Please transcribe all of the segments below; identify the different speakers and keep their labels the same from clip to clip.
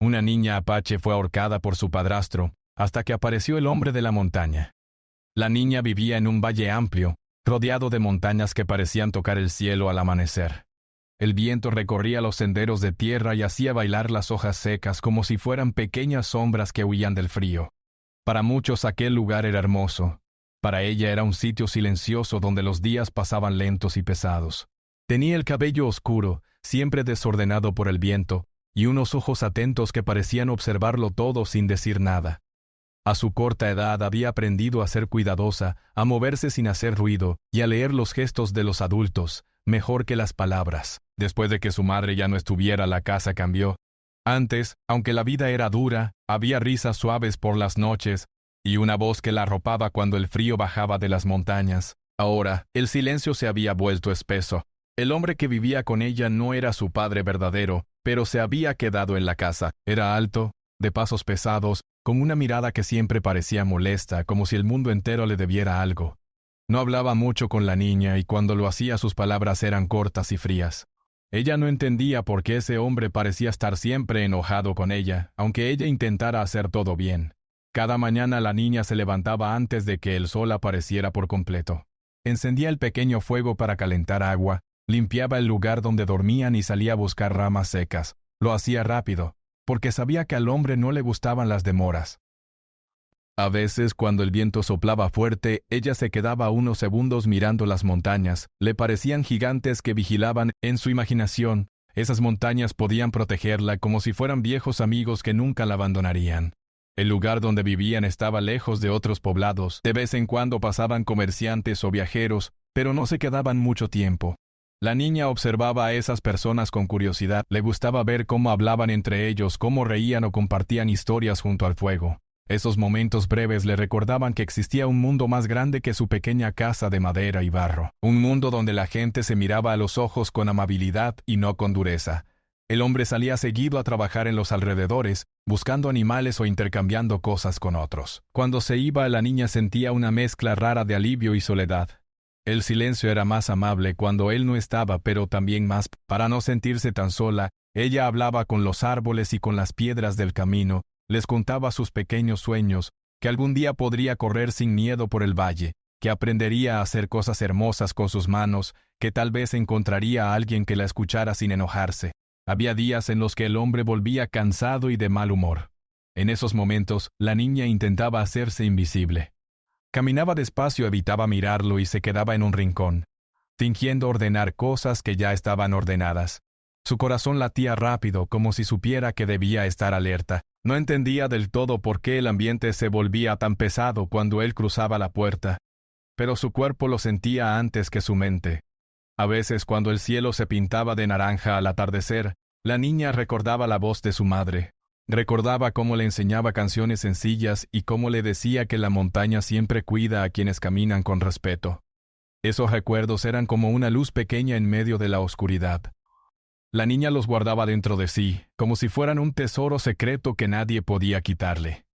Speaker 1: Una niña apache fue ahorcada por su padrastro, hasta que apareció el hombre de la montaña. La niña vivía en un valle amplio, rodeado de montañas que parecían tocar el cielo al amanecer. El viento recorría los senderos de tierra y hacía bailar las hojas secas como si fueran pequeñas sombras que huían del frío. Para muchos aquel lugar era hermoso. Para ella era un sitio silencioso donde los días pasaban lentos y pesados. Tenía el cabello oscuro, siempre desordenado por el viento, y unos ojos atentos que parecían observarlo todo sin decir nada. A su corta edad había aprendido a ser cuidadosa, a moverse sin hacer ruido y a leer los gestos de los adultos, mejor que las palabras. Después de que su madre ya no estuviera, la casa cambió. Antes, aunque la vida era dura, había risas suaves por las noches y una voz que la arropaba cuando el frío bajaba de las montañas. Ahora, el silencio se había vuelto espeso. El hombre que vivía con ella no era su padre verdadero, pero se había quedado en la casa. Era alto, de pasos pesados, con una mirada que siempre parecía molesta, como si el mundo entero le debiera algo. No hablaba mucho con la niña y cuando lo hacía sus palabras eran cortas y frías. Ella no entendía por qué ese hombre parecía estar siempre enojado con ella, aunque ella intentara hacer todo bien. Cada mañana la niña se levantaba antes de que el sol apareciera por completo. Encendía el pequeño fuego para calentar agua, limpiaba el lugar donde dormían y salía a buscar ramas secas. Lo hacía rápido, porque sabía que al hombre no le gustaban las demoras. A veces, cuando el viento soplaba fuerte, ella se quedaba unos segundos mirando las montañas. Le parecían gigantes que vigilaban en su imaginación. Esas montañas podían protegerla como si fueran viejos amigos que nunca la abandonarían. El lugar donde vivían estaba lejos de otros poblados. De vez en cuando pasaban comerciantes o viajeros, pero no se quedaban mucho tiempo. La niña observaba a esas personas con curiosidad. Le gustaba ver cómo hablaban entre ellos, cómo reían o compartían historias junto al fuego. Esos momentos breves le recordaban que existía un mundo más grande que su pequeña casa de madera y barro. Un mundo donde la gente se miraba a los ojos con amabilidad y no con dureza. El hombre salía seguido a trabajar en los alrededores, buscando animales o intercambiando cosas con otros. Cuando se iba, la niña sentía una mezcla rara de alivio y soledad. El silencio era más amable cuando él no estaba, pero también más. Para no sentirse tan sola, ella hablaba con los árboles y con las piedras del camino. Les contaba sus pequeños sueños, que algún día podría correr sin miedo por el valle, que aprendería a hacer cosas hermosas con sus manos, que tal vez encontraría a alguien que la escuchara sin enojarse. Había días en los que el hombre volvía cansado y de mal humor. En esos momentos, la niña intentaba hacerse invisible. Caminaba despacio, evitaba mirarlo y se quedaba en un rincón, fingiendo ordenar cosas que ya estaban ordenadas. Su corazón latía rápido, como si supiera que debía estar alerta. No entendía del todo por qué el ambiente se volvía tan pesado cuando él cruzaba la puerta, pero su cuerpo lo sentía antes que su mente. A veces, cuando el cielo se pintaba de naranja al atardecer, la niña recordaba la voz de su madre. Recordaba cómo le enseñaba canciones sencillas y cómo le decía que la montaña siempre cuida a quienes caminan con respeto. Esos recuerdos eran como una luz pequeña en medio de la oscuridad. La niña los guardaba dentro de sí, como si fueran un tesoro secreto que nadie podía quitarle.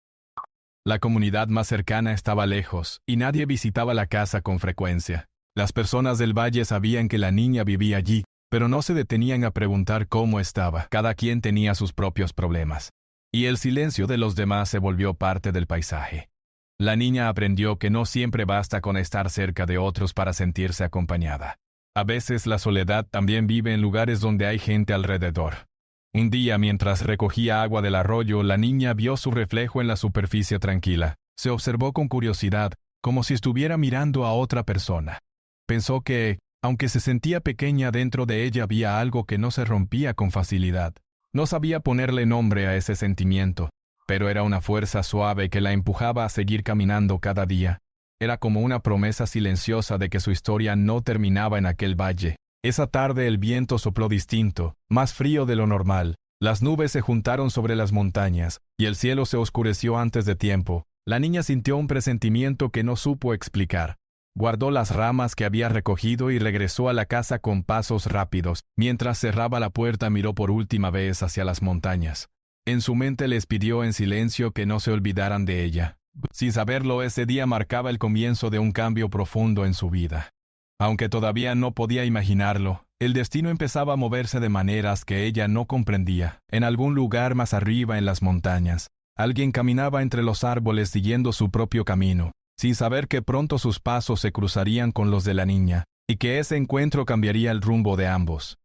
Speaker 1: La comunidad más cercana estaba lejos, y nadie visitaba la casa con frecuencia. Las personas del valle sabían que la niña vivía allí, pero no se detenían a preguntar cómo estaba. Cada quien tenía sus propios problemas, y el silencio de los demás se volvió parte del paisaje. La niña aprendió que no siempre basta con estar cerca de otros para sentirse acompañada. A veces la soledad también vive en lugares donde hay gente alrededor. Un día, mientras recogía agua del arroyo, la niña vio su reflejo en la superficie tranquila. Se observó con curiosidad, como si estuviera mirando a otra persona. Pensó que, aunque se sentía pequeña, dentro de ella había algo que no se rompía con facilidad. No sabía ponerle nombre a ese sentimiento, pero era una fuerza suave que la empujaba a seguir caminando cada día. Era como una promesa silenciosa de que su historia no terminaba en aquel valle. Esa tarde el viento sopló distinto, más frío de lo normal. Las nubes se juntaron sobre las montañas, y el cielo se oscureció antes de tiempo. La niña sintió un presentimiento que no supo explicar. Guardó las ramas que había recogido y regresó a la casa con pasos rápidos. Mientras cerraba la puerta, miró por última vez hacia las montañas. En su mente les pidió en silencio que no se olvidaran de ella. Sin saberlo, ese día marcaba el comienzo de un cambio profundo en su vida. Aunque todavía no podía imaginarlo, El destino empezaba a moverse de maneras que ella no comprendía. En algún lugar más arriba en las montañas, alguien caminaba entre los árboles siguiendo su propio camino, sin saber que pronto sus pasos se cruzarían con los de la niña, y que ese encuentro cambiaría el rumbo de ambos.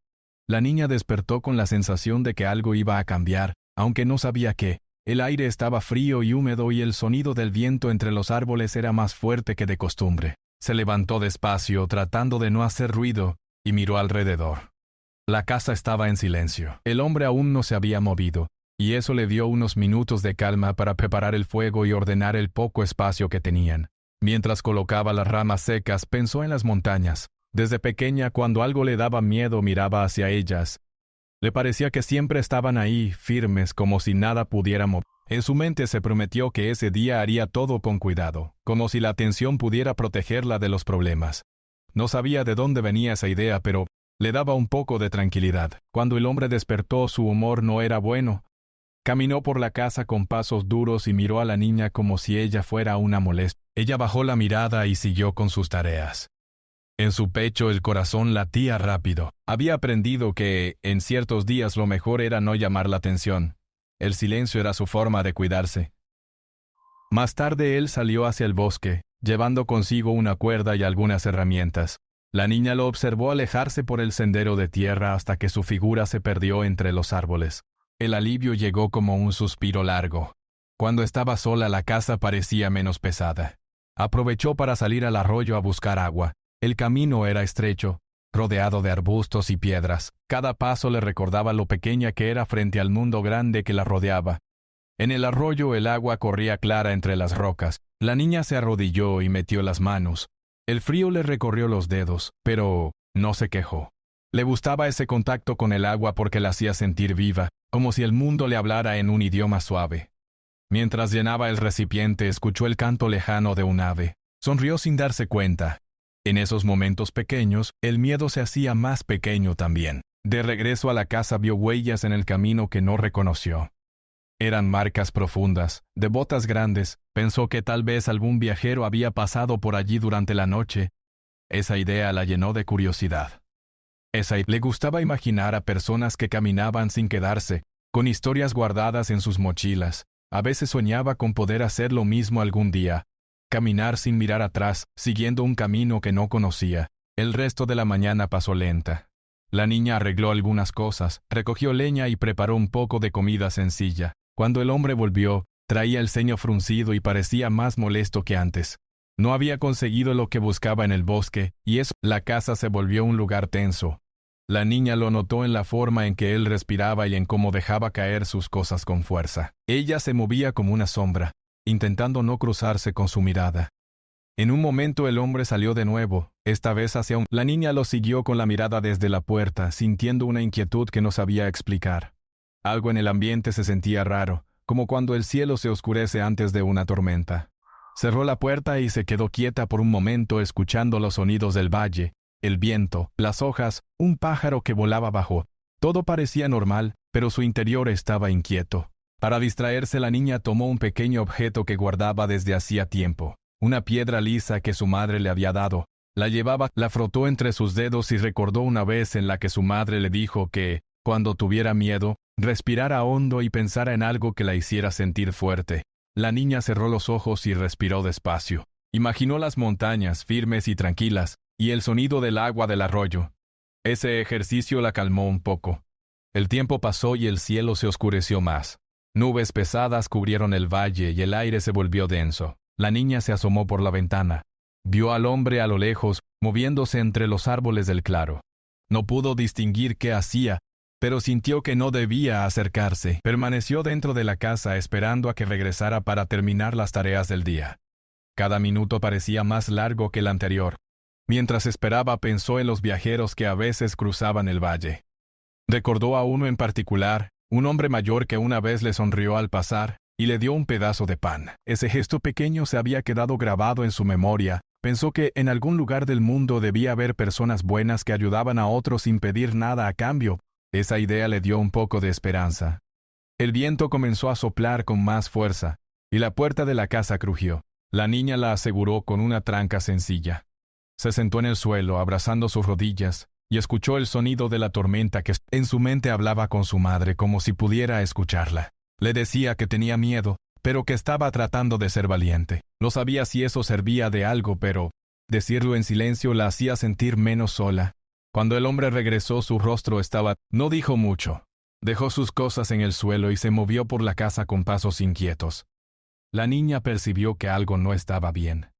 Speaker 1: La niña despertó con la sensación de que algo iba a cambiar, aunque no sabía qué. El aire estaba frío y húmedo y el sonido del viento entre los árboles era más fuerte que de costumbre. Se levantó despacio, tratando de no hacer ruido, y miró alrededor. La casa estaba en silencio. El hombre aún no se había movido, y eso le dio unos minutos de calma para preparar el fuego y ordenar el poco espacio que tenían. Mientras colocaba las ramas secas, pensó en las montañas. Desde pequeña, cuando algo le daba miedo, miraba hacia ellas. Le parecía que siempre estaban ahí, firmes, como si nada pudiera mover. En su mente se prometió que ese día haría todo con cuidado, como si la atención pudiera protegerla de los problemas. No sabía de dónde venía esa idea, pero le daba un poco de tranquilidad. Cuando el hombre despertó, su humor no era bueno. Caminó por la casa con pasos duros y miró a la niña como si ella fuera una molestia. Ella bajó la mirada y siguió con sus tareas. En su pecho el corazón latía rápido. Había aprendido que, en ciertos días, lo mejor era no llamar la atención. El silencio era su forma de cuidarse. Más tarde él salió hacia el bosque, llevando consigo una cuerda y algunas herramientas. La niña lo observó alejarse por el sendero de tierra hasta que su figura se perdió entre los árboles. El alivio llegó como un suspiro largo. Cuando estaba sola, la casa parecía menos pesada. Aprovechó para salir al arroyo a buscar agua. El camino era estrecho, rodeado de arbustos y piedras. Cada paso le recordaba lo pequeña que era frente al mundo grande que la rodeaba. En el arroyo el agua corría clara entre las rocas. La niña se arrodilló y metió las manos. El frío le recorrió los dedos, pero no se quejó. Le gustaba ese contacto con el agua porque la hacía sentir viva, como si el mundo le hablara en un idioma suave. Mientras llenaba el recipiente, escuchó el canto lejano de un ave. Sonrió sin darse cuenta. En esos momentos pequeños, el miedo se hacía más pequeño también. De regreso a la casa vio huellas en el camino que no reconoció. Eran marcas profundas, de botas grandes. Pensó que tal vez algún viajero había pasado por allí durante la noche. Esa idea la llenó de curiosidad. Le gustaba imaginar a personas que caminaban sin quedarse, con historias guardadas en sus mochilas. A veces soñaba con poder hacer lo mismo algún día. Caminar sin mirar atrás, siguiendo un camino que no conocía. El resto de la mañana pasó lenta. La niña arregló algunas cosas, recogió leña y preparó un poco de comida sencilla. Cuando el hombre volvió, traía el ceño fruncido y parecía más molesto que antes. No había conseguido lo que buscaba en el bosque, y eso, la casa se volvió un lugar tenso. La niña lo notó en la forma en que él respiraba y en cómo dejaba caer sus cosas con fuerza. Ella se movía como una sombra, intentando no cruzarse con su mirada. En un momento el hombre salió de nuevo, esta vez hacia La niña lo siguió con la mirada desde la puerta, sintiendo una inquietud que no sabía explicar. Algo en el ambiente se sentía raro, como cuando el cielo se oscurece antes de una tormenta. Cerró la puerta y se quedó quieta por un momento escuchando los sonidos del valle, el viento, las hojas, un pájaro que volaba bajo. Todo parecía normal, pero su interior estaba inquieto. Para distraerse, la niña tomó un pequeño objeto que guardaba desde hacía tiempo, una piedra lisa que su madre le había dado. La llevaba, la frotó entre sus dedos y recordó una vez en la que su madre le dijo que, cuando tuviera miedo, respirara hondo y pensara en algo que la hiciera sentir fuerte. La niña cerró los ojos y respiró despacio. Imaginó las montañas firmes y tranquilas, y el sonido del agua del arroyo. Ese ejercicio la calmó un poco. El tiempo pasó y el cielo se oscureció más. Nubes pesadas cubrieron el valle y el aire se volvió denso. La niña se asomó por la ventana. Vio al hombre a lo lejos, moviéndose entre los árboles del claro. No pudo distinguir qué hacía, pero sintió que no debía acercarse. Permaneció dentro de la casa esperando a que regresara para terminar las tareas del día. Cada minuto parecía más largo que el anterior. Mientras esperaba, pensó en los viajeros que a veces cruzaban el valle. Recordó a uno en particular, un hombre mayor que una vez le sonrió al pasar y le dio un pedazo de pan. Ese gesto pequeño se había quedado grabado en su memoria. Pensó que en algún lugar del mundo debía haber personas buenas que ayudaban a otros sin pedir nada a cambio. Esa idea le dio un poco de esperanza. El viento comenzó a soplar con más fuerza, y la puerta de la casa crujió. La niña la aseguró con una tranca sencilla. Se sentó en el suelo, abrazando sus rodillas. y escuchó el sonido de la tormenta que en su mente hablaba con su madre como si pudiera escucharla. Le decía que tenía miedo, pero que estaba tratando de ser valiente. No sabía si eso servía de algo, pero decirlo en silencio la hacía sentir menos sola. Cuando el hombre regresó, su rostro estaba... No dijo mucho. Dejó sus cosas en el suelo y se movió por la casa con pasos inquietos. La niña percibió que algo no estaba bien.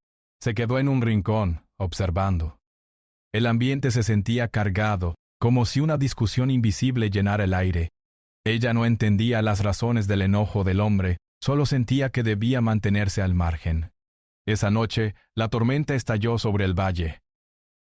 Speaker 1: Se quedó en un rincón, observando. El ambiente se sentía cargado, como si una discusión invisible llenara el aire. Ella no entendía las razones del enojo del hombre, solo sentía que debía mantenerse al margen. Esa noche, la tormenta estalló sobre el valle.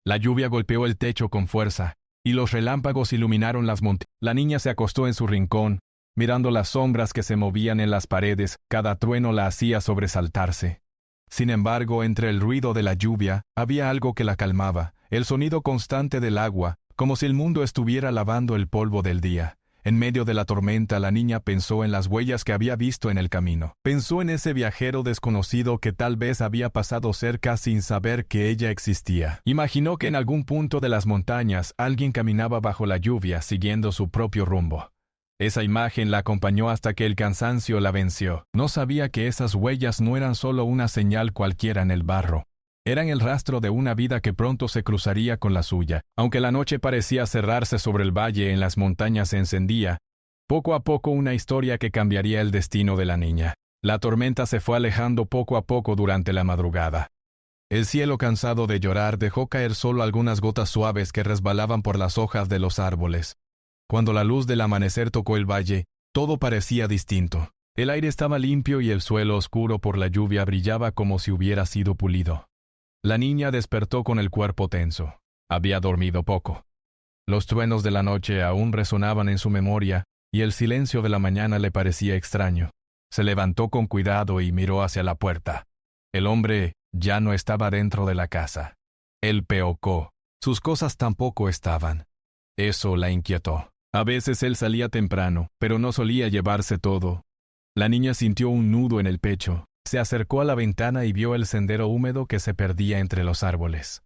Speaker 1: La lluvia golpeó el techo con fuerza, y los relámpagos iluminaron las montañas. La niña se acostó en su rincón, mirando las sombras que se movían en las paredes. Cada trueno la hacía sobresaltarse. Sin embargo, entre el ruido de la lluvia, había algo que la calmaba, el sonido constante del agua, como si el mundo estuviera lavando el polvo del día. En medio de la tormenta, la niña pensó en las huellas que había visto en el camino. Pensó en ese viajero desconocido que tal vez había pasado cerca sin saber que ella existía. Imaginó que en algún punto de las montañas alguien caminaba bajo la lluvia, siguiendo su propio rumbo. Esa imagen la acompañó hasta que el cansancio la venció. No sabía que esas huellas no eran solo una señal cualquiera en el barro. Eran el rastro de una vida que pronto se cruzaría con la suya. Aunque la noche parecía cerrarse sobre el valle, en las montañas se encendía, poco a poco una historia que cambiaría el destino de la niña. La tormenta se fue alejando poco a poco durante la madrugada. El cielo, cansado de llorar, dejó caer solo algunas gotas suaves que resbalaban por las hojas de los árboles. Cuando la luz del amanecer tocó el valle, todo parecía distinto. El aire estaba limpio y el suelo, oscuro por la lluvia, brillaba como si hubiera sido pulido. La niña despertó con el cuerpo tenso. Había dormido poco. Los truenos de la noche aún resonaban en su memoria, y el silencio de la mañana le parecía extraño. Se levantó con cuidado y miró hacia la puerta. El hombre ya no estaba dentro de la casa. Él peocó. Sus cosas tampoco estaban. Eso la inquietó. A veces él salía temprano, pero no solía llevarse todo. La niña sintió un nudo en el pecho. Se acercó a la ventana y vio el sendero húmedo que se perdía entre los árboles.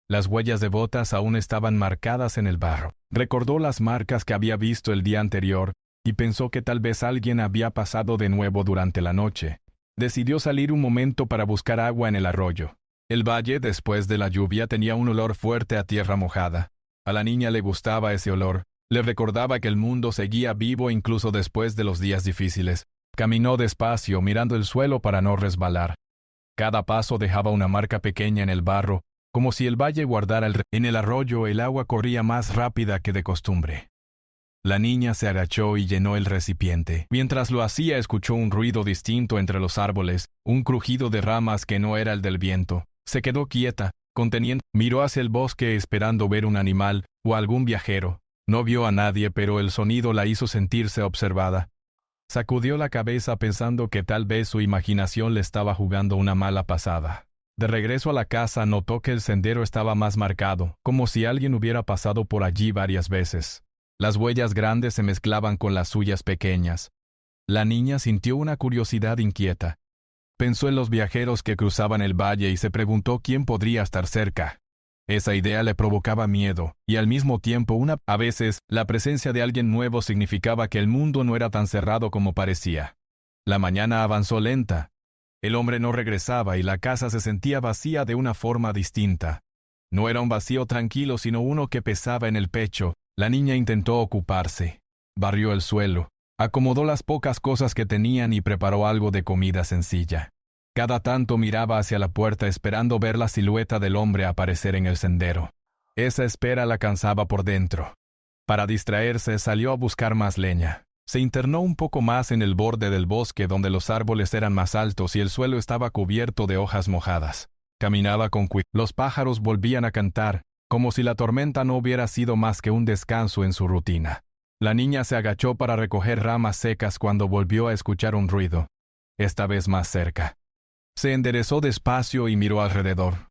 Speaker 1: Las huellas de botas aún estaban marcadas en el barro. Recordó las marcas que había visto el día anterior y pensó que tal vez alguien había pasado de nuevo durante la noche. Decidió salir un momento para buscar agua en el arroyo. El valle, después de la lluvia, tenía un olor fuerte a tierra mojada. A la niña le gustaba ese olor. Le recordaba que el mundo seguía vivo incluso después de los días difíciles. Caminó despacio, mirando el suelo para no resbalar. Cada paso dejaba una marca pequeña en el barro, como si el valle guardara En el arroyo el agua corría más rápida que de costumbre. La niña se agachó y llenó el recipiente. Mientras lo hacía, escuchó un ruido distinto entre los árboles, un crujido de ramas que no era el del viento. Se quedó quieta, conteniendo. Miró hacia el bosque esperando ver un animal o algún viajero. No vio a nadie, pero el sonido la hizo sentirse observada. Sacudió la cabeza pensando que tal vez su imaginación le estaba jugando una mala pasada. De regreso a la casa notó que el sendero estaba más marcado, como si alguien hubiera pasado por allí varias veces. Las huellas grandes se mezclaban con las suyas pequeñas. La niña sintió una curiosidad inquieta. Pensó en los viajeros que cruzaban el valle y se preguntó quién podría estar cerca. Esa idea le provocaba miedo, y al mismo tiempo a veces, la presencia de alguien nuevo significaba que el mundo no era tan cerrado como parecía. La mañana avanzó lenta. El hombre no regresaba y la casa se sentía vacía de una forma distinta. No era un vacío tranquilo, sino uno que pesaba en el pecho. La niña intentó ocuparse. Barrió el suelo, acomodó las pocas cosas que tenían y preparó algo de comida sencilla. Cada tanto miraba hacia la puerta esperando ver la silueta del hombre aparecer en el sendero. Esa espera la cansaba por dentro. Para distraerse, salió a buscar más leña. Se internó un poco más en el borde del bosque donde los árboles eran más altos y el suelo estaba cubierto de hojas mojadas. Caminaba con cuidado. Los pájaros volvían a cantar, como si la tormenta no hubiera sido más que un descanso en su rutina. La niña se agachó para recoger ramas secas cuando volvió a escuchar un ruido, esta vez más cerca. Se enderezó despacio y miró alrededor.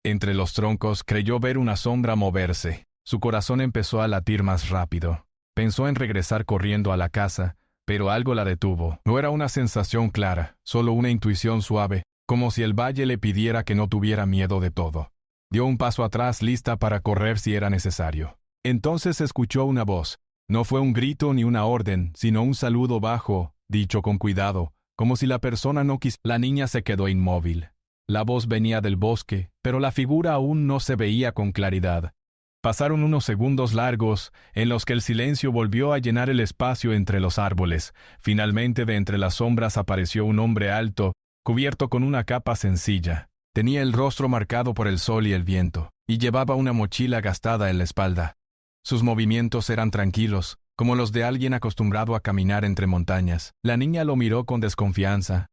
Speaker 1: Entre los troncos creyó ver una sombra moverse. Su corazón empezó a latir más rápido. Pensó en regresar corriendo a la casa, pero algo la detuvo. No era una sensación clara, solo una intuición suave, como si el valle le pidiera que no tuviera miedo de todo. Dio un paso atrás, lista para correr si era necesario. Entonces escuchó una voz. No fue un grito ni una orden, sino un saludo bajo, dicho con cuidado, como si la persona no quisiera. La niña se quedó inmóvil. La voz venía del bosque, pero la figura aún no se veía con claridad. Pasaron unos segundos largos, en los que el silencio volvió a llenar el espacio entre los árboles. Finalmente, de entre las sombras apareció un hombre alto, cubierto con una capa sencilla. Tenía el rostro marcado por el sol y el viento, y llevaba una mochila gastada en la espalda. Sus movimientos eran tranquilos, como los de alguien acostumbrado a caminar entre montañas. La niña lo miró con desconfianza.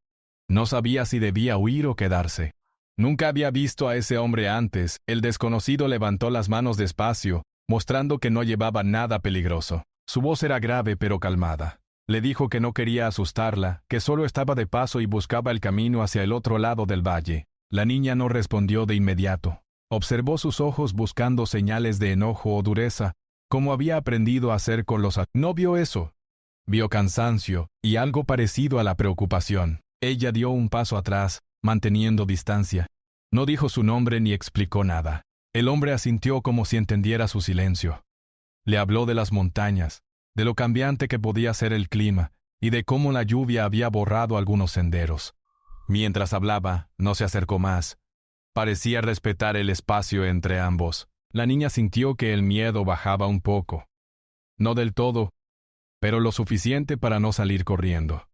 Speaker 1: No sabía si debía huir o quedarse. Nunca había visto a ese hombre antes. El desconocido levantó las manos despacio, mostrando que no llevaba nada peligroso. Su voz era grave pero calmada. Le dijo que no quería asustarla, que solo estaba de paso y buscaba el camino hacia el otro lado del valle. La niña no respondió de inmediato. Observó sus ojos buscando señales de enojo o dureza, como había aprendido a hacer con los... No vio eso. Vio cansancio y algo parecido a la preocupación. Ella dio un paso atrás, manteniendo distancia. No dijo su nombre ni explicó nada. El hombre asintió como si entendiera su silencio. Le habló de las montañas, de lo cambiante que podía ser el clima, y de cómo la lluvia había borrado algunos senderos. Mientras hablaba, no se acercó más. Parecía respetar el espacio entre ambos. La niña sintió que el miedo bajaba un poco. No del todo, pero lo suficiente para no salir corriendo.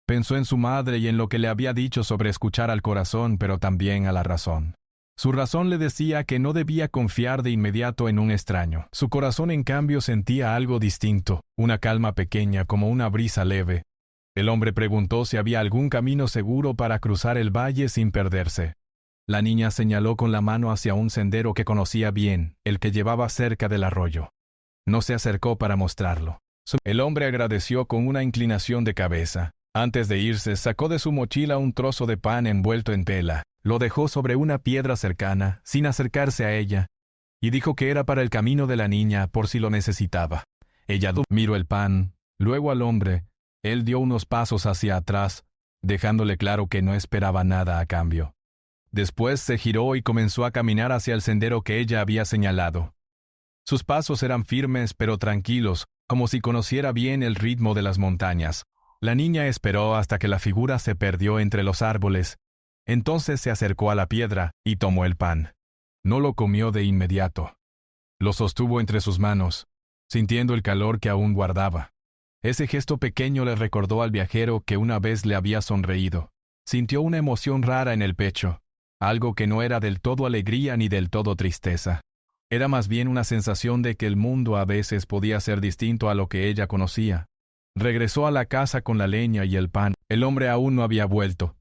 Speaker 1: Pensó en su madre y en lo que le había dicho sobre escuchar al corazón, pero también a la razón. Su razón le decía que no debía confiar de inmediato en un extraño. Su corazón, en cambio, sentía algo distinto, una calma pequeña, como una brisa leve. El hombre preguntó si había algún camino seguro para cruzar el valle sin perderse. La niña señaló con la mano hacia un sendero que conocía bien, el que llevaba cerca del arroyo. No se acercó para mostrarlo. El hombre agradeció con una inclinación de cabeza. Antes de irse, sacó de su mochila un trozo de pan envuelto en tela. Lo dejó sobre una piedra cercana, sin acercarse a ella, y dijo que era para el camino de la niña por si lo necesitaba. Ella miró el pan, luego al hombre. Él dio unos pasos hacia atrás, dejándole claro que no esperaba nada a cambio. Después se giró y comenzó a caminar hacia el sendero que ella había señalado. Sus pasos eran firmes pero tranquilos, como si conociera bien el ritmo de las montañas. La niña esperó hasta que la figura se perdió entre los árboles. Entonces se acercó a la piedra y tomó el pan. No lo comió de inmediato. Lo sostuvo entre sus manos, sintiendo el calor que aún guardaba. Ese gesto pequeño le recordó al viajero que una vez le había sonreído. Sintió una emoción rara en el pecho, algo que no era del todo alegría ni del todo tristeza. Era más bien una sensación de que el mundo a veces podía ser distinto a lo que ella conocía. Regresó a la casa con la leña y el pan. El hombre aún no había vuelto.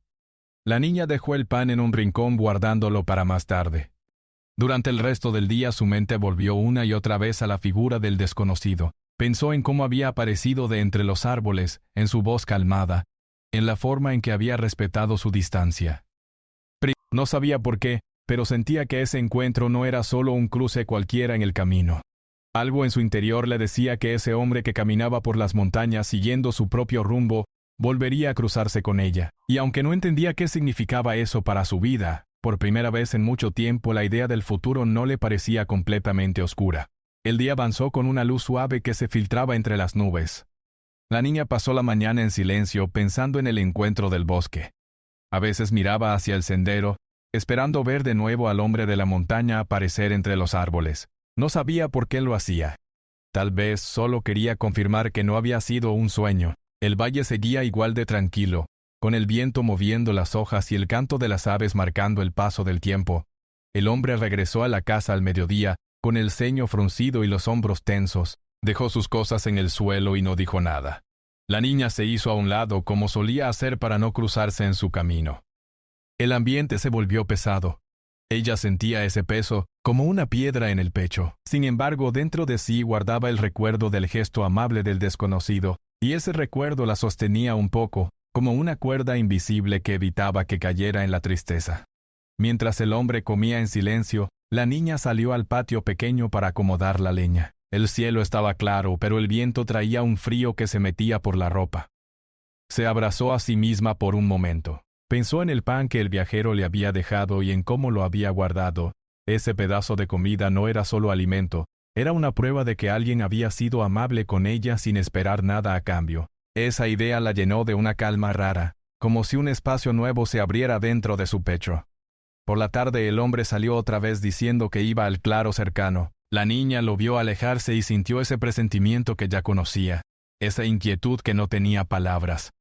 Speaker 1: La niña dejó el pan en un rincón guardándolo para más tarde. Durante el resto del día su mente volvió una y otra vez a la figura del desconocido. Pensó en cómo había aparecido de entre los árboles, en su voz calmada, en la forma en que había respetado su distancia. No sabía por qué, pero sentía que ese encuentro no era solo un cruce cualquiera en el camino. Algo en su interior le decía que ese hombre que caminaba por las montañas siguiendo su propio rumbo volvería a cruzarse con ella. Y aunque no entendía qué significaba eso para su vida, por primera vez en mucho tiempo la idea del futuro no le parecía completamente oscura. El día avanzó con una luz suave que se filtraba entre las nubes. La niña pasó la mañana en silencio pensando en el encuentro del bosque. A veces miraba hacia el sendero, esperando ver de nuevo al hombre de la montaña aparecer entre los árboles. No sabía por qué lo hacía. Tal vez solo quería confirmar que no había sido un sueño. El valle seguía igual de tranquilo, con el viento moviendo las hojas y el canto de las aves marcando el paso del tiempo. El hombre regresó a la casa al mediodía, con el ceño fruncido y los hombros tensos. Dejó sus cosas en el suelo y no dijo nada. La niña se hizo a un lado como solía hacer para no cruzarse en su camino. El ambiente se volvió pesado. Ella sentía ese peso como una piedra en el pecho. Sin embargo, dentro de sí guardaba el recuerdo del gesto amable del desconocido, y ese recuerdo la sostenía un poco, como una cuerda invisible que evitaba que cayera en la tristeza. Mientras el hombre comía en silencio, la niña salió al patio pequeño para acomodar la leña. El cielo estaba claro, pero el viento traía un frío que se metía por la ropa. Se abrazó a sí misma por un momento. Pensó en el pan que el viajero le había dejado y en cómo lo había guardado, Ese pedazo de comida no era solo alimento, era una prueba de que alguien había sido amable con ella sin esperar nada a cambio. Esa idea la llenó de una calma rara, como si un espacio nuevo se abriera dentro de su pecho. Por la tarde el hombre salió otra vez diciendo que iba al claro cercano. La niña lo vio alejarse y sintió ese presentimiento que ya conocía, esa inquietud que no tenía palabras.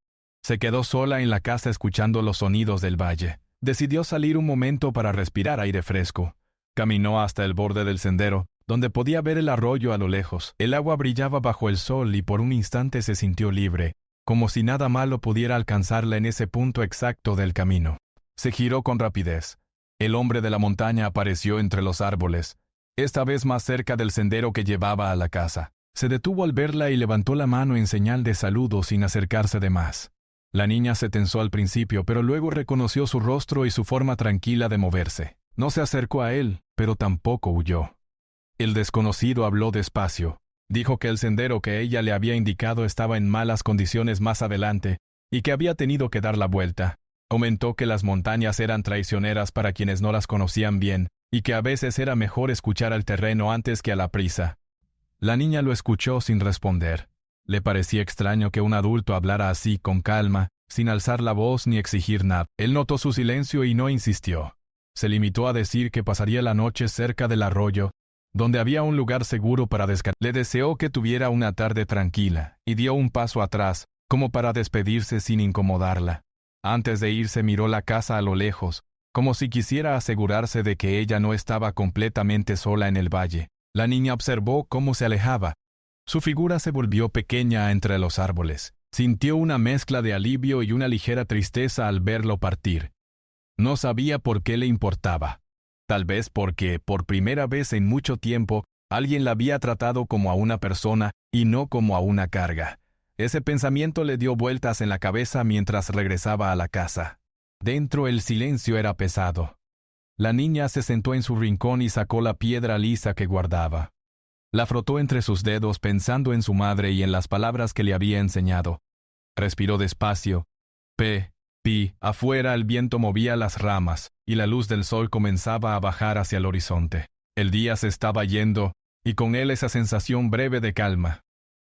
Speaker 1: Se quedó sola en la casa escuchando los sonidos del valle. Decidió salir un momento para respirar aire fresco. Caminó hasta el borde del sendero, donde podía ver el arroyo a lo lejos. El agua brillaba bajo el sol y por un instante se sintió libre, como si nada malo pudiera alcanzarla en ese punto exacto del camino. Se giró con rapidez. El hombre de la montaña apareció entre los árboles, esta vez más cerca del sendero que llevaba a la casa. Se detuvo al verla y levantó la mano en señal de saludo sin acercarse de más. La niña se tensó al principio, pero luego reconoció su rostro y su forma tranquila de moverse. No se acercó a él, pero tampoco huyó. El desconocido habló despacio. Dijo que el sendero que ella le había indicado estaba en malas condiciones más adelante y que había tenido que dar la vuelta. Comentó que las montañas eran traicioneras para quienes no las conocían bien y que a veces era mejor escuchar al terreno antes que a la prisa. La niña lo escuchó sin responder. Le parecía extraño que un adulto hablara así, con calma, sin alzar la voz ni exigir nada. Él notó su silencio y no insistió. Se limitó a decir que pasaría la noche cerca del arroyo, donde había un lugar seguro para descansar. Le deseó que tuviera una tarde tranquila, y dio un paso atrás, como para despedirse sin incomodarla. Antes de irse miró la casa a lo lejos, como si quisiera asegurarse de que ella no estaba completamente sola en el valle. La niña observó cómo se alejaba. Su figura se volvió pequeña entre los árboles. Sintió una mezcla de alivio y una ligera tristeza al verlo partir. No sabía por qué le importaba. Tal vez porque, por primera vez en mucho tiempo, alguien la había tratado como a una persona y no como a una carga. Ese pensamiento le dio vueltas en la cabeza mientras regresaba a la casa. Dentro el silencio era pesado. La niña se sentó en su rincón y sacó la piedra lisa que guardaba. La frotó entre sus dedos pensando en su madre y en las palabras que le había enseñado. Respiró despacio. Afuera el viento movía las ramas, y la luz del sol comenzaba a bajar hacia el horizonte. El día se estaba yendo, y con él esa sensación breve de calma.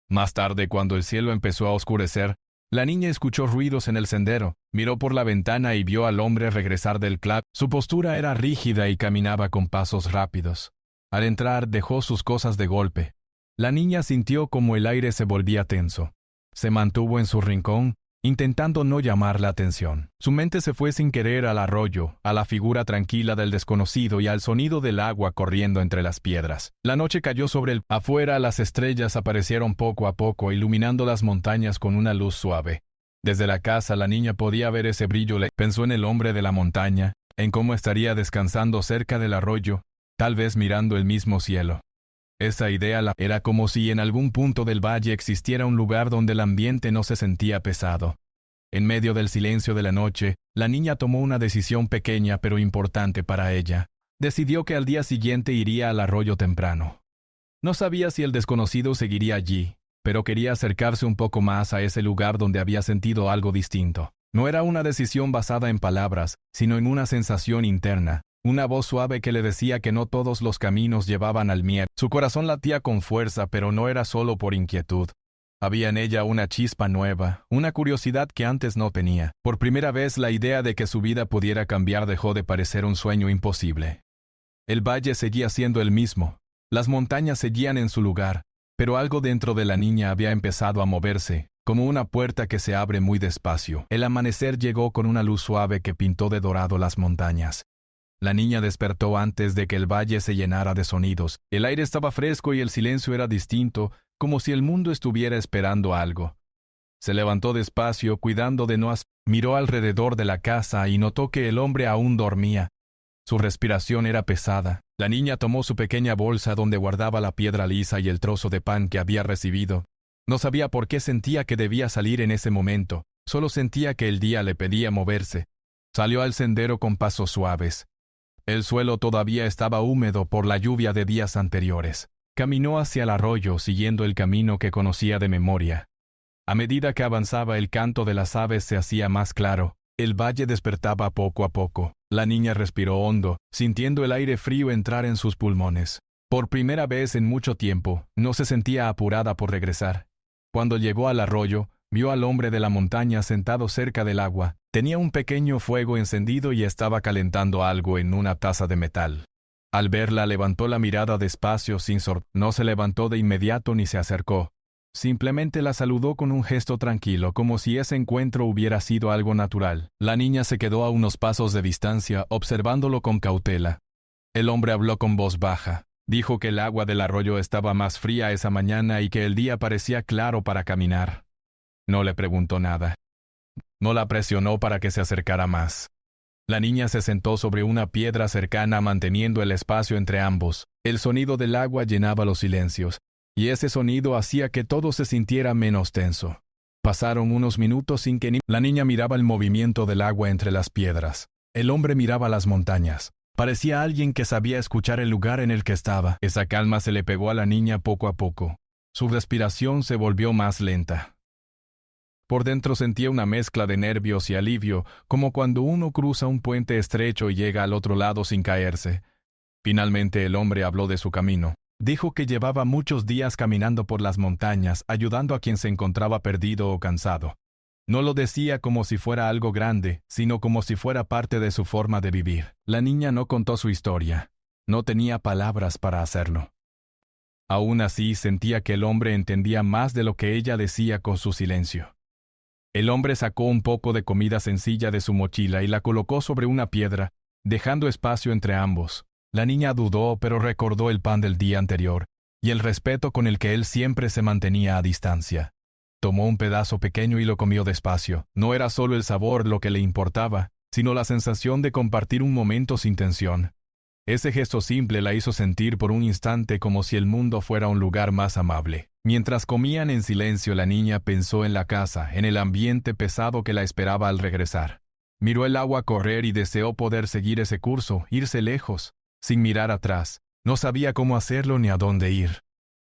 Speaker 1: Más tarde, cuando el cielo empezó a oscurecer, la niña escuchó ruidos en el sendero, miró por la ventana y vio al hombre regresar del club. Su postura era rígida y caminaba con pasos rápidos. Al entrar, dejó sus cosas de golpe. La niña sintió como el aire se volvía tenso. Se mantuvo en su rincón, intentando no llamar la atención. Su mente se fue sin querer al arroyo, a la figura tranquila del desconocido y al sonido del agua corriendo entre las piedras. La noche cayó sobre el... Afuera las estrellas aparecieron poco a poco, iluminando las montañas con una luz suave. Desde la casa la niña podía ver ese brillo. Pensó en el hombre de la montaña, en cómo estaría descansando cerca del arroyo, tal vez mirando el mismo cielo. Esa idea era como si en algún punto del valle existiera un lugar donde el ambiente no se sentía pesado. En medio del silencio de la noche, la niña tomó una decisión pequeña pero importante para ella. Decidió que al día siguiente iría al arroyo temprano. No sabía si el desconocido seguiría allí, pero quería acercarse un poco más a ese lugar donde había sentido algo distinto. No era una decisión basada en palabras, sino en una sensación interna. Una voz suave que le decía que no todos los caminos llevaban al mier. Su corazón latía con fuerza, pero no era solo por inquietud. Había en ella una chispa nueva, una curiosidad que antes no tenía. Por primera vez la idea de que su vida pudiera cambiar dejó de parecer un sueño imposible. El valle seguía siendo el mismo. Las montañas seguían en su lugar, pero algo dentro de la niña había empezado a moverse, como una puerta que se abre muy despacio. El amanecer llegó con una luz suave que pintó de dorado las montañas. La niña despertó antes de que el valle se llenara de sonidos. El aire estaba fresco y el silencio era distinto, como si el mundo estuviera esperando algo. Se levantó despacio, cuidando de no miró alrededor de la casa y notó que el hombre aún dormía. Su respiración era pesada. La niña tomó su pequeña bolsa donde guardaba la piedra lisa y el trozo de pan que había recibido. No sabía por qué sentía que debía salir en ese momento. Solo sentía que el día le pedía moverse. Salió al sendero con pasos suaves. El suelo todavía estaba húmedo por la lluvia de días anteriores. Caminó hacia el arroyo siguiendo el camino que conocía de memoria. A medida que avanzaba el canto de las aves se hacía más claro. El valle despertaba poco a poco. La niña respiró hondo, sintiendo el aire frío entrar en sus pulmones. Por primera vez en mucho tiempo, no se sentía apurada por regresar. Cuando llegó al arroyo, vio al hombre de la montaña sentado cerca del agua. Tenía un pequeño fuego encendido y estaba calentando algo en una taza de metal. Al verla, levantó la mirada despacio, sin sorpresa. No se levantó de inmediato ni se acercó. Simplemente la saludó con un gesto tranquilo, como si ese encuentro hubiera sido algo natural. La niña se quedó a unos pasos de distancia, observándolo con cautela. El hombre habló con voz baja. Dijo que el agua del arroyo estaba más fría esa mañana y que el día parecía claro para caminar. No le preguntó nada. No la presionó para que se acercara más. La niña se sentó sobre una piedra cercana, manteniendo el espacio entre ambos. El sonido del agua llenaba los silencios, y ese sonido hacía que todo se sintiera menos tenso. Pasaron unos minutos sin que la niña miraba el movimiento del agua entre las piedras. El hombre miraba las montañas. Parecía alguien que sabía escuchar el lugar en el que estaba. Esa calma se le pegó a la niña poco a poco. Su respiración se volvió más lenta. Por dentro sentía una mezcla de nervios y alivio, como cuando uno cruza un puente estrecho y llega al otro lado sin caerse. Finalmente el hombre habló de su camino. Dijo que llevaba muchos días caminando por las montañas, ayudando a quien se encontraba perdido o cansado. No lo decía como si fuera algo grande, sino como si fuera parte de su forma de vivir. La niña no contó su historia. No tenía palabras para hacerlo. Aún así, sentía que el hombre entendía más de lo que ella decía con su silencio. El hombre sacó un poco de comida sencilla de su mochila y la colocó sobre una piedra, dejando espacio entre ambos. La niña dudó, pero recordó el pan del día anterior y el respeto con el que él siempre se mantenía a distancia. Tomó un pedazo pequeño y lo comió despacio. No era solo el sabor lo que le importaba, sino la sensación de compartir un momento sin tensión. Ese gesto simple la hizo sentir por un instante como si el mundo fuera un lugar más amable. Mientras comían en silencio, la niña pensó en la casa, en el ambiente pesado que la esperaba al regresar. Miró el agua correr y deseó poder seguir ese curso, irse lejos, sin mirar atrás. No sabía cómo hacerlo ni a dónde ir.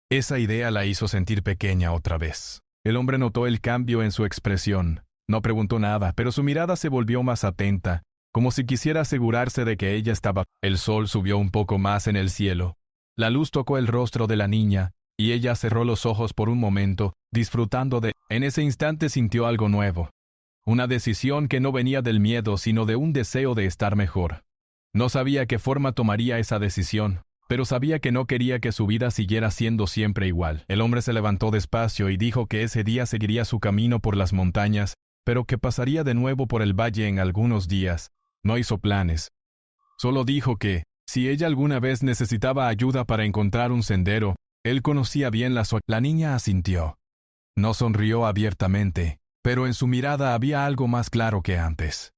Speaker 1: Esa idea la hizo sentir pequeña otra vez. El hombre notó el cambio en su expresión. No preguntó nada, pero su mirada se volvió más atenta, como si quisiera asegurarse de que ella estaba. El sol subió un poco más en el cielo. La luz tocó el rostro de la niña, y ella cerró los ojos por un momento, disfrutando de. En ese instante sintió algo nuevo. Una decisión que no venía del miedo, sino de un deseo de estar mejor. No sabía qué forma tomaría esa decisión, pero sabía que no quería que su vida siguiera siendo siempre igual. El hombre se levantó despacio y dijo que ese día seguiría su camino por las montañas, pero que pasaría de nuevo por el valle en algunos días. No hizo planes. Solo dijo que, si ella alguna vez necesitaba ayuda para encontrar un sendero, él conocía bien la zona. La niña asintió. No sonrió abiertamente, pero en su mirada había algo más claro que antes.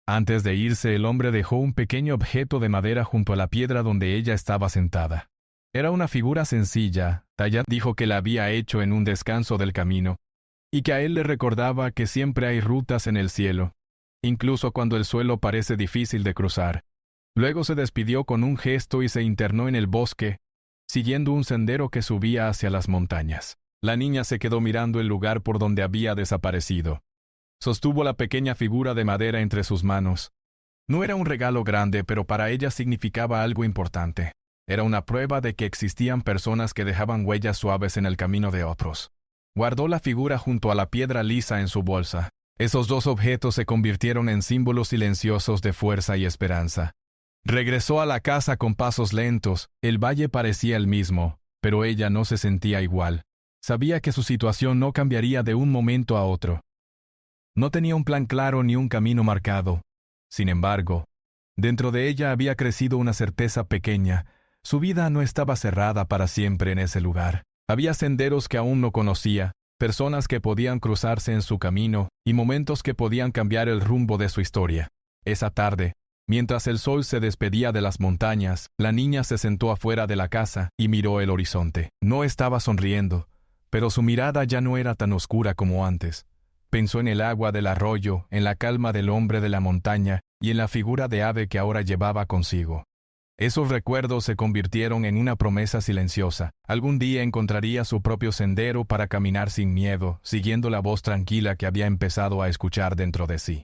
Speaker 1: Antes de irse, el hombre dejó un pequeño objeto de madera junto a la piedra donde ella estaba sentada. Era una figura sencilla, tallada. Dijo que la había hecho en un descanso del camino, y que a él le recordaba que siempre hay rutas en el cielo, incluso cuando el suelo parece difícil de cruzar. Luego se despidió con un gesto y se internó en el bosque, siguiendo un sendero que subía hacia las montañas. La niña se quedó mirando el lugar por donde había desaparecido. Sostuvo la pequeña figura de madera entre sus manos. No era un regalo grande, pero para ella significaba algo importante. Era una prueba de que existían personas que dejaban huellas suaves en el camino de otros. Guardó la figura junto a la piedra lisa en su bolsa. Esos dos objetos se convirtieron en símbolos silenciosos de fuerza y esperanza. Regresó a la casa con pasos lentos. El valle parecía el mismo, pero ella no se sentía igual. Sabía que su situación no cambiaría de un momento a otro. No tenía un plan claro ni un camino marcado. Sin embargo, dentro de ella había crecido una certeza pequeña. Su vida no estaba cerrada para siempre en ese lugar. Había senderos que aún no conocía, personas que podían cruzarse en su camino y momentos que podían cambiar el rumbo de su historia. Esa tarde, mientras el sol se despedía de las montañas, la niña se sentó afuera de la casa y miró el horizonte. No estaba sonriendo, pero su mirada ya no era tan oscura como antes. Pensó en el agua del arroyo, en la calma del hombre de la montaña y en la figura de ave que ahora llevaba consigo. Esos recuerdos se convirtieron en una promesa silenciosa. Algún día encontraría su propio sendero para caminar sin miedo, siguiendo la voz tranquila que había empezado a escuchar dentro de sí.